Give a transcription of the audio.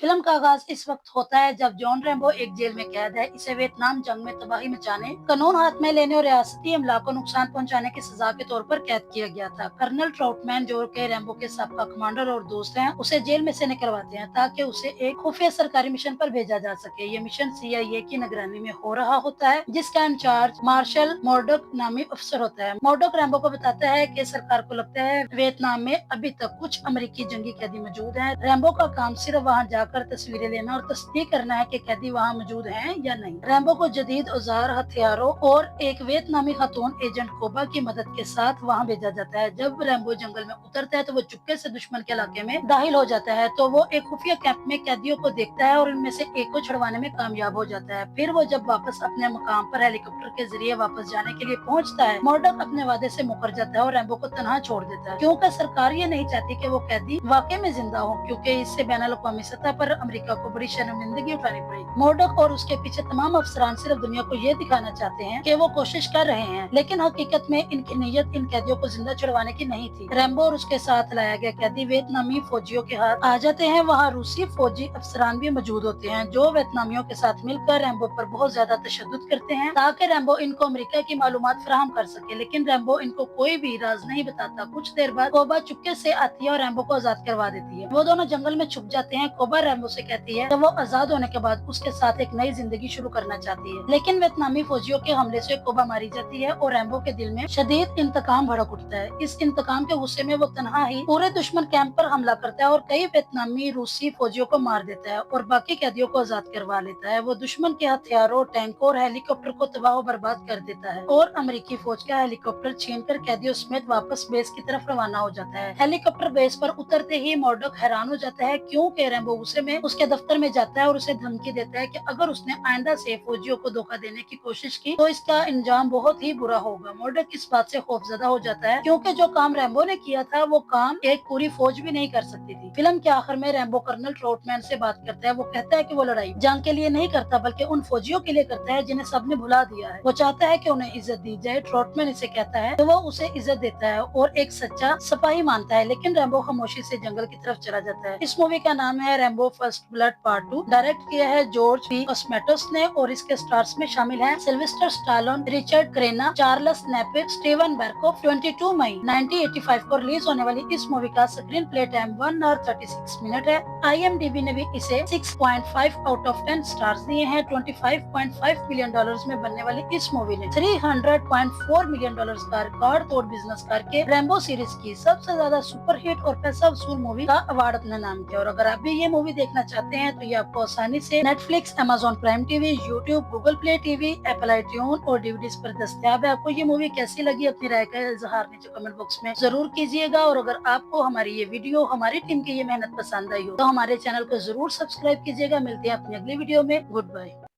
Film का आगाज इस वक्त होता है जब जॉन रैम्बो एक जेल में कैद है। इसे वियतनाम जंग में तबाही मचाने, कानून हाथ में लेने और रियासती अमला को नुकसान पहुंचाने की सजा के तौर पर कैद किया गया था। कर्नल ट्राउटमैन, जो के रैम्बो के सबका कमांडर और दोस्त हैं, उसे जेल में से निकलवाते हैं ताकि उसे एक खुफिया सरकारी मिशन पर भेजा जा सके। ये मिशन CIA की निगरानी में हो रहा होता है, जिसका इंचार्ज मार्शल मर्डोक नामी अफसर होता है। मर्डोक रैम्बो को बताता है कि सरकार को लगता है वियतनाम में अभी तक कुछ अमेरिकी जंगी कैदी मौजूद हैं। रैम्बो का काम सिर्फ वहां जाकर तस्वीरें लेना और तस्दीक करना है कि कैदी वहां मौजूद हैं या नहीं। रैम्बो को जदीद औजार, हथियारों और एक वियतनामी खातून एजेंट कोबा की मदद के साथ वहां भेजा जाता है। जब रैम्बो जंगल में उतरता है तो वो चुपके से दुश्मन के इलाके में दाखिल हो जाता है। तो वो एक खुफिया कैंप में कैदियों को देखता है और इनमें से एक को छुड़वाने में कामयाब हो जाता है। फिर वो जब वापस अपने मकाम पर हेलीकॉप्टर के जरिए वापस जाने के लिए पहुंचता है, मर्डोक अपने वादे से मुकर जाता है और रैम्बो को तनहा छोड़ देता है, क्योंकि सरकार ये नहीं चाहती कि वो कैदी वाकई में जिंदा हो, क्योंकि इससे बैनुल-अक़वामी सतह पर अमेरिका को बड़ी शर्मिंदगी उठानी पड़ेगी। मर्डोक और उसके पीछे तमाम अफसरान सिर्फ दुनिया को ये दिखाना चाहते हैं कि वो कोशिश कर रहे हैं, लेकिन हकीकत में इनकी नीयत इन कैदियों को जिंदा छुड़वाने की नहीं थी। रैम्बो और उसके साथ लाया गया कैदी वियतनामी फौजियों के हाथ आ जाते हैं। वहाँ रूसी फौजी अफसरान भी मौजूद होते हैं, जो वियतनामियों के साथ मिलकर रैम्बो पर बहुत ज्यादा तशद्दुद करते हैं ताकि रैम्बो इनको अमेरिका की मालूमात फराहम कर सके। लेकिन रैम्बो इनको कोई भी राज नहीं बताता। कुछ देर बाद कोबा चुपके से आती है और रैम्बो को आजाद करवा देती है। वो दोनों जंगल में छुप जाते हैं। कोबा रैम्बो से कहती है कि वो आजाद होने के बाद उसके साथ एक नई जिंदगी शुरू करना चाहती है, लेकिन वियतनामी फौजियों के हमले से कोबा मारी जाती है और रैम्बो के दिल में शदीद इंतकाम भड़क उठता है। इस इंतकाम के गुस्से में वो तन्हा ही पूरे दुश्मन कैंप पर हमला करता है और कई वियतनामी रूसी फौजियों को मार देता है और बाकी कैदियों को आजाद करवा लेता है। वो दुश्मन के हथियारों, टैंकों और हेलीकॉप्टर को तबाह और बर्बाद कर देता है और अमेरिकी फौज का हेलीकॉप्टर छीनकर कैदियों समेत वापस बेस की तरफ रवाना हो जाता है। हेलीकॉप्टर बेस पर उतरते ही मर्डोक हैरान हो जाता है, क्योंकि रैम्बो गुस्से में उसके दफ्तर में जाता है और उसे धमकी देता है कि अगर उसने आइंदा से फौजियों को धोखा देने की कोशिश की तो इसका अंजाम बहुत ही बुरा होगा। मर्डोक इस बात से खौफजदा हो जाता है, क्योंकि जो काम रैम्बो ने किया था वो काम एक पूरी फौज भी नहीं कर सकती थी। फिल्म के आखिर में रैम्बो कर्नल ट्राउटमैन से बात करता है। वो कहता है कि वो लड़ाई जंग के लिए नहीं करता, बल्कि उन फौजियों के लिए करता है जिन्हें सबने भुला दिया है। वो चाहता है कि उन्हें इज्जत दी जाए। ट्राउटमैन इसे कहता है तो वो उसे इज्जत देता है और एक सच्चा सिपाही मानता है, लेकिन रैम्बो खामोशी से जंगल की तरफ चला जाता है। इस मूवी का नाम है Rambo first blood part 2। Direct किया है जॉर्ज पी कॉस्मेटोस ने और इसके स्टार्स में शामिल हैं सिल्वेस्टर स्टालोन, रिचर्ड क्रेना, चार्ल्स नेपिर, स्टीवन बेरकोफ। 22 मई 1985 को रिलीज होने वाली इस मूवी का स्क्रीन प्ले टाइम 1 और 36 मिनट है। IMDb ने भी इसे 6.5 आउट ऑफ 10 स्टार्स दिए हैं। $25.5 मिलियन में बनने वाली इस मूवी ने $300.4 मिलियन का रिकॉर्ड तोड़ बिजनेस करके रैम्बो सीरीज की सबसे ज्यादा सुपरहिट और पैसा वसूल मूवी का अवार्ड अपने नाम किया। और अगर आप भी ये मूवी देखना चाहते हैं तो ये आपको आसानी से Netflix, Amazon prime TV, YouTube, Google play TV, Apple iTunes और DVDs पर दस्तयाब है। आपको ये मूवी कैसी लगी अपनी राय का इजहार नीचे कमेंट बॉक्स में जरूर कीजिएगा। और अगर आपको हमारी ये वीडियो, हमारी टीम की ये मेहनत पसंद आई हो तो हमारे चैनल को जरूर सब्सक्राइब कीजिएगा। मिलते हैं अपनी अगली वीडियो में। Good bye.